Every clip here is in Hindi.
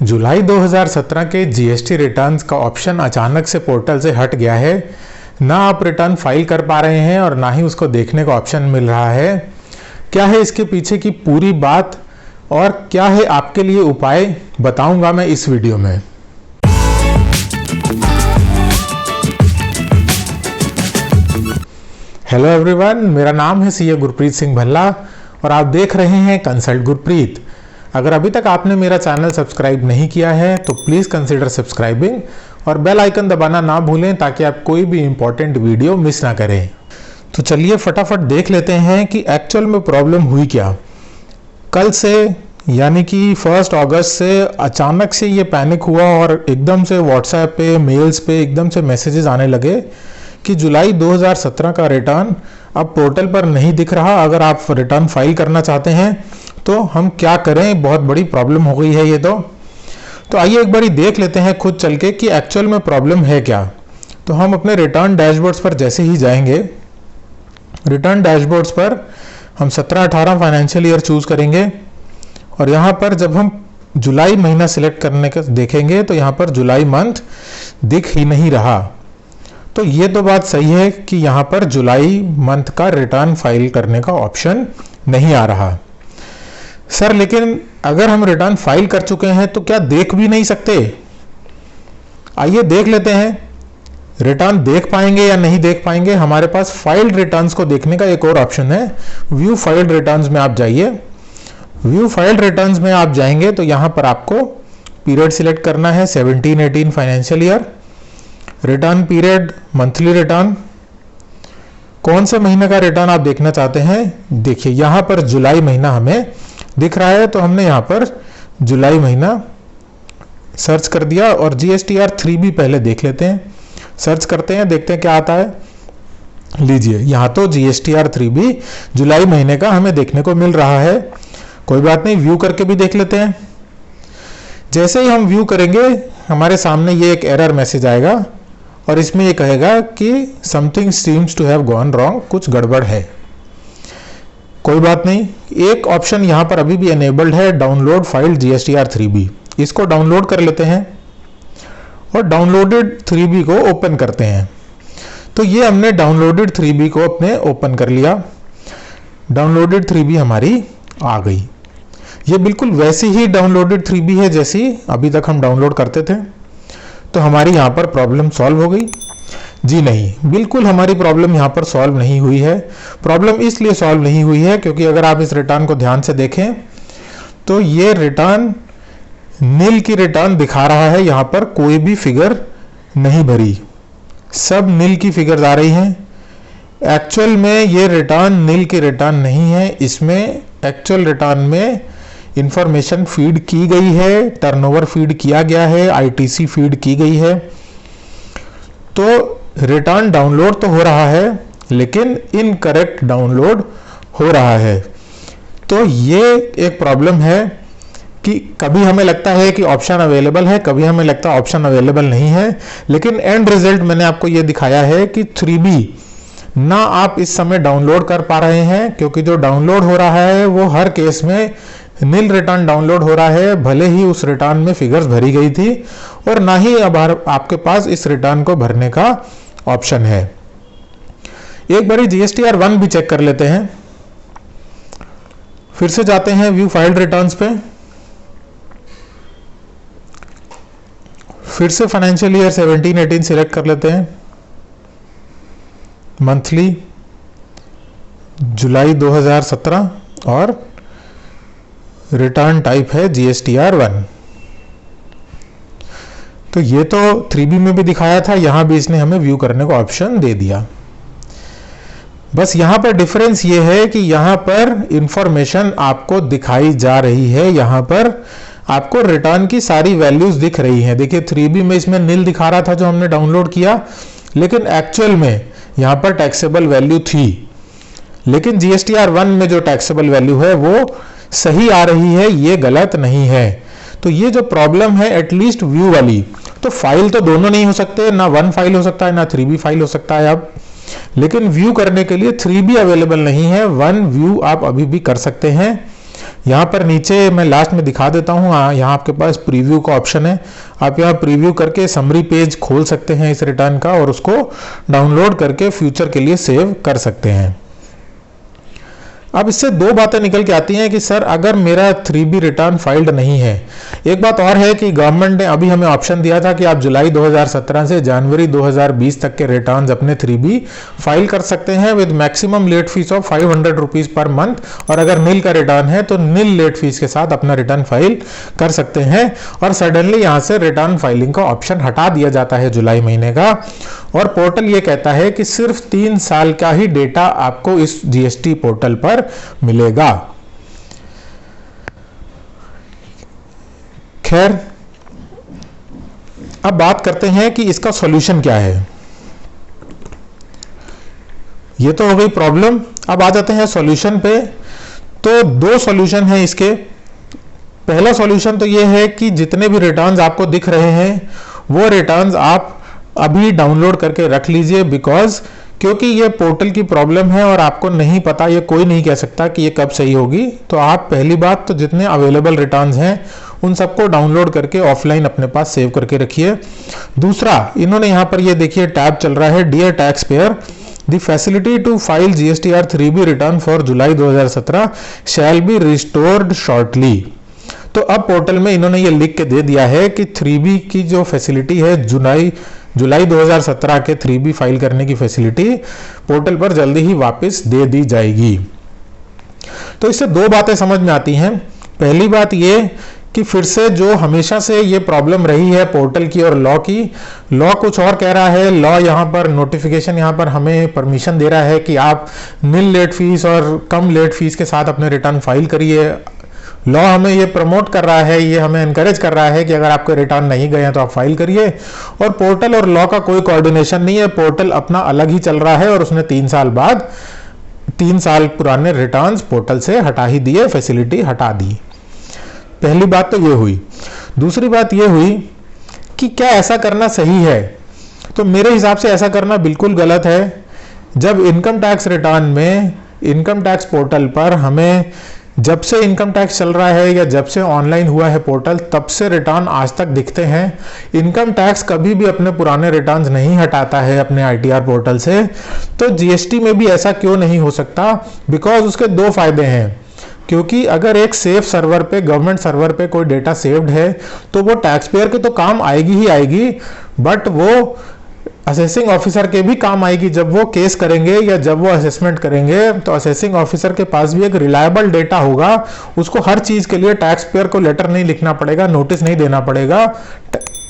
जुलाई 2017 के जीएसटी रिटर्न्स का ऑप्शन अचानक से पोर्टल से हट गया है। ना आप रिटर्न फाइल कर पा रहे हैं और ना ही उसको देखने का ऑप्शन मिल रहा है। क्या है इसके पीछे की पूरी बात और क्या है आपके लिए उपाय, बताऊंगा मैं इस वीडियो में। हेलो एवरीवन, मेरा नाम है सीए गुरप्रीत सिंह भल्ला और आप देख रहे हैं कंसल्ट गुरप्रीत। अगर अभी तक आपने मेरा चैनल सब्सक्राइब नहीं किया है तो प्लीज़ कंसीडर सब्सक्राइबिंग और बेल आइकन दबाना ना भूलें ताकि आप कोई भी इंपॉर्टेंट वीडियो मिस ना करें। तो चलिए फटाफट देख लेते हैं कि एक्चुअल में प्रॉब्लम हुई क्या। कल से यानी कि 1 अगस्त से अचानक से ये पैनिक हुआ और एकदम से व्हाट्सएप पे, मेल्स पे एकदम से मैसेजेस आने लगे कि जुलाई 2017 का रिटर्न अब पोर्टल पर नहीं दिख रहा। अगर आप रिटर्न फाइल करना चाहते हैं तो हम क्या करें, बहुत बड़ी प्रॉब्लम हो गई है ये तो आइए एक बारी देख लेते हैं खुद चल के कि एक्चुअल में प्रॉब्लम है क्या। तो हम अपने रिटर्न डैशबोर्ड्स पर जैसे ही जाएंगे, रिटर्न डैशबोर्ड्स पर हम 17-18 फाइनेंशियल ईयर चूज करेंगे और यहाँ पर जब हम जुलाई महीना सिलेक्ट करने का देखेंगे तो यहाँ पर जुलाई मंथ दिख ही नहीं रहा। तो ये तो बात सही है कि यहाँ पर जुलाई मंथ का रिटर्न फाइल करने का ऑप्शन नहीं आ रहा। सर लेकिन अगर हम रिटर्न फाइल कर चुके हैं तो क्या देख भी नहीं सकते? आइए देख लेते हैं रिटर्न देख पाएंगे या नहीं देख पाएंगे। हमारे पास फाइल्ड रिटर्न्स को देखने का एक और ऑप्शन है, व्यू फाइल्ड रिटर्न्स में आप जाइए। व्यू फाइल्ड रिटर्न्स में आप जाएंगे तो यहाँ पर आपको पीरियड सिलेक्ट करना है 17-18 financial year, return period monthly return, कौन से महीने का रिटर्न आप देखना चाहते हैं। देखिए यहाँ पर जुलाई महीना हमें दिख रहा है तो हमने यहाँ पर जुलाई महीना सर्च कर दिया और जीएसटीआर 3B पहले देख लेते हैं। सर्च करते हैं, देखते हैं क्या आता है। लीजिए यहाँ तो जीएसटीआर 3B जुलाई महीने का हमें देखने को मिल रहा है। कोई बात नहीं, व्यू करके भी देख लेते हैं। जैसे ही हम व्यू करेंगे हमारे सामने ये एक एरर मैसेज आएगा और इसमें ये कहेगा कि something seems to have gone wrong, कुछ गड़बड़ है। कोई बात नहीं, एक ऑप्शन यहाँ पर अभी भी एनेबल्ड है, डाउनलोड फाइल जीएसटीआर 3B। इसको डाउनलोड कर लेते हैं और डाउनलोडेड 3B को ओपन करते हैं। तो ये हमने डाउनलोडेड 3B को अपने ओपन कर लिया। डाउनलोडेड 3B हमारी आ गई। ये बिल्कुल वैसी ही डाउनलोडेड 3B है जैसी अभी तक हम डाउनलोड करते थे। तो हमारी यहाँ पर प्रॉब्लम सॉल्व हो गई? जी नहीं, बिल्कुल हमारी प्रॉब्लम यहाँ पर सॉल्व नहीं हुई है। प्रॉब्लम इसलिए सॉल्व नहीं हुई है क्योंकि अगर आप इस रिटर्न को ध्यान से देखें तो ये रिटर्न नील की रिटर्न दिखा रहा है। यहाँ पर कोई भी फिगर नहीं भरी, सब नील की फिगर्स आ रही हैं। एक्चुअल में ये रिटर्न नील की रिटर्न नहीं है, इसमें एक्चुअल रिटर्न में इंफॉर्मेशन फीड की गई है, टर्नओवर फीड किया गया है, आईटीसी फीड की गई है। तो रिटर्न डाउनलोड तो हो रहा है लेकिन इनकरेक्ट डाउनलोड हो रहा है। तो ये एक प्रॉब्लम है कि कभी हमें लगता है कि ऑप्शन अवेलेबल है, कभी हमें लगता है ऑप्शन अवेलेबल नहीं है। लेकिन एंड रिजल्ट मैंने आपको ये दिखाया है कि 3B ना आप इस समय डाउनलोड कर पा रहे हैं क्योंकि जो डाउनलोड हो रहा है वो हर केस में नील रिटर्न डाउनलोड हो रहा है, भले ही उस रिटर्न में फिगर्स भरी गई थी और ना ही अब आपके पास इस रिटर्न को भरने का ऑप्शन है। एक बारी जीएसटीआर 1 भी चेक कर लेते हैं। फिर से जाते हैं व्यू फाइल्ड रिटर्न्स पे, फिर से फाइनेंशियल ईयर 17-18 सिलेक्ट कर लेते हैं। मंथली जुलाई 2017 और रिटर्न टाइप है जीएसटीआर 1। तो ये तो 3B में भी दिखाया था, यहां भी इसने हमें व्यू करने को ऑप्शन दे दिया। बस यहां पर डिफरेंस ये है कि यहां पर इंफॉर्मेशन आपको दिखाई जा रही है, यहां पर आपको रिटर्न की सारी वैल्यूज दिख रही हैं। देखिए 3B में इसमें नील दिखा रहा था जो हमने डाउनलोड किया, लेकिन एक्चुअल में यहां पर टैक्सेबल वैल्यू थी। लेकिन जीएसटीआर 1 में जो टैक्सेबल वैल्यू है वो सही आ रही है, ये गलत नहीं है। तो ये जो प्रॉब्लम है एटलीस्ट व्यू वाली, तो फाइल तो दोनों नहीं हो सकते, ना 1 फाइल हो सकता है ना 3B फाइल हो सकता है अब। लेकिन व्यू करने के लिए 3B अवेलेबल नहीं है, 1 व्यू आप अभी भी कर सकते हैं। यहाँ पर नीचे मैं लास्ट में दिखा देता हूँ, यहाँ आपके पास प्रीव्यू का ऑप्शन है। आप यहाँ प्रीव्यू करके समरी पेज खोल सकते हैं इस रिटर्न का और उसको डाउनलोड करके फ्यूचर के लिए सेव कर सकते हैं। अब इससे दो बातें निकल के आती हैं कि सर अगर मेरा 3B रिटर्न फाइल्ड नहीं है, एक बात और है कि गवर्नमेंट ने अभी हमें ऑप्शन दिया था कि आप जुलाई 2017 से जनवरी 2020 तक के रिटर्न्स अपने 3B फाइल कर सकते हैं with maximum late fee of 500 rupees per month, और अगर नील का रिटर्न है तो नील लेट फीस के साथ अपना रिटर्न फाइल कर सकते हैं। और सडनली यहाँ से रिटर्न फाइलिंग का ऑप्शन हटा दिया जाता है जुलाई महीने का, और पोर्टल ये कहता है कि सिर्फ 3 साल का ही डेटा आपको इस जीएसटी पोर्टल पर मिलेगा। खैर, अब बात करते हैं कि इसका सॉल्यूशन क्या है। ये तो हो गई प्रॉब्लम, अब आ जाते हैं सॉल्यूशन पे। तो दो सॉल्यूशन है इसके। पहला सॉल्यूशन तो ये है कि जितने भी रिटर्न्स आपको दिख रहे हैं वो रिटर्न्स आप अभी डाउनलोड करके रख लीजिए, बिकॉज क्योंकि ये पोर्टल की प्रॉब्लम है और आपको नहीं पता, ये कोई नहीं कह सकता कि ये कब सही होगी। तो आप पहली बात तो जितने अवेलेबल रिटर्न्स हैं उन सबको डाउनलोड करके ऑफलाइन अपने पास सेव करके रखिए। दूसरा, इन्होंने यहाँ पर ये देखिए टैब चल रहा है, dear tax payer, the facility to file GSTR 3B return for July 2017 shall be restored shortly. तो अब पोर्टल में इन्होंने ये लिख के दे दिया है कि 3B की जो फैसिलिटी है, जुलाई 2017 के 3B फाइल करने की फैसिलिटी पोर्टल पर जल्दी ही वापस दे दी जाएगी। तो इससे दो बातें समझ में आती हैं। पहली बात ये कि फिर से जो हमेशा से ये प्रॉब्लम रही है पोर्टल की और लॉ की, लॉ कुछ और कह रहा है। लॉ यहाँ पर नोटिफिकेशन यहाँ पर हमें परमिशन दे रहा है कि आप नील लेट फीस और कम लेट फीस के साथ अपने रिटर्न फाइल करिए। लॉ हमें ये प्रमोट कर रहा है, ये हमें एनकरेज कर रहा है कि अगर आपके रिटर्न नहीं गए हैं तो आप फाइल करिए। और पोर्टल और लॉ का कोई कोऑर्डिनेशन नहीं है, पोर्टल अपना अलग ही चल रहा है और उसने 3 साल बाद 3 साल पुराने रिटर्न्स पोर्टल से हटा ही दिए, फैसिलिटी हटा दी। पहली बात तो ये हुई। दूसरी बात ये हुई कि क्या ऐसा करना सही है? तो मेरे हिसाब से ऐसा करना बिल्कुल गलत है। जब इनकम टैक्स रिटर्न में इनकम टैक्स पोर्टल पर हमें जब से इनकम टैक्स चल रहा है या जब से ऑनलाइन हुआ है पोर्टल, तब से रिटर्न आज तक दिखते हैं। इनकम टैक्स कभी भी अपने पुराने रिटर्न्स नहीं हटाता है अपने ITR पोर्टल से। तो GST में भी ऐसा क्यों नहीं हो सकता? बिकॉज उसके दो फायदे हैं। क्योंकि अगर एक सेफ सर्वर पे, गवर्नमेंट सर्वर पे कोई डेटा सेव्ड है तो वो टैक्स पेयर के तो काम आएगी ही आएगी, बट वो असेसिंग ऑफिसर के भी काम आएगी। जब वो केस करेंगे या जब वो असेसमेंट करेंगे तो असेसिंग ऑफिसर के पास भी एक रिलायबल डेटा होगा। उसको हर चीज के लिए टैक्स पेयर को लेटर नहीं लिखना पड़ेगा, नोटिस नहीं देना पड़ेगा।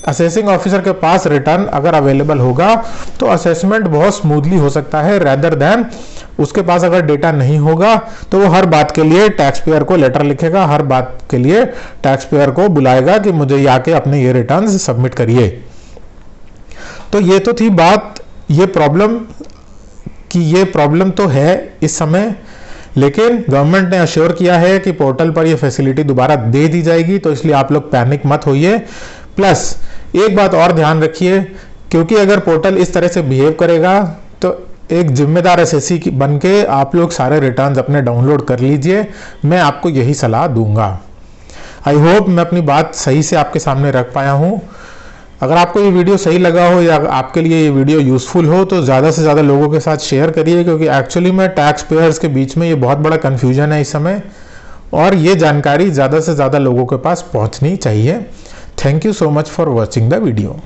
असेसिंग ऑफिसर के पास रिटर्न अगर अवेलेबल होगा तो असेसमेंट बहुत स्मूथली हो सकता है, रेदर देन उसके पास अगर डेटा नहीं होगा तो वो हर बात के लिए टैक्स पेयर को लेटर लिखेगा, हर बात के लिए टैक्स पेयर को बुलाएगा कि मुझे आके अपने ये रिटर्न सबमिट करिए। तो ये तो थी बात, ये प्रॉब्लम तो है इस समय, लेकिन गवर्नमेंट ने अश्योर किया है कि पोर्टल पर ये फैसिलिटी दोबारा दे दी जाएगी, तो इसलिए आप लोग पैनिक मत होइए। प्लस एक बात और ध्यान रखिए, क्योंकि अगर पोर्टल इस तरह से बिहेव करेगा तो एक जिम्मेदार एसएससी बन के आप लोग सारे रिटर्न्स अपने डाउनलोड कर लीजिए। मैं आपको यही सलाह दूंगा। आई होप मैं अपनी बात सही से आपके सामने रख पाया हूँ। अगर आपको ये वीडियो सही लगा हो या आपके लिए ये वीडियो यूज़फुल हो तो ज़्यादा से ज़्यादा लोगों के साथ शेयर करिए, क्योंकि एक्चुअली में टैक्स पेयर्स के बीच में ये बहुत बड़ा कन्फ्यूजन है इस समय, और ये जानकारी ज़्यादा से ज़्यादा लोगों के पास पहुंचनी चाहिए। Thank you so much for watching the video.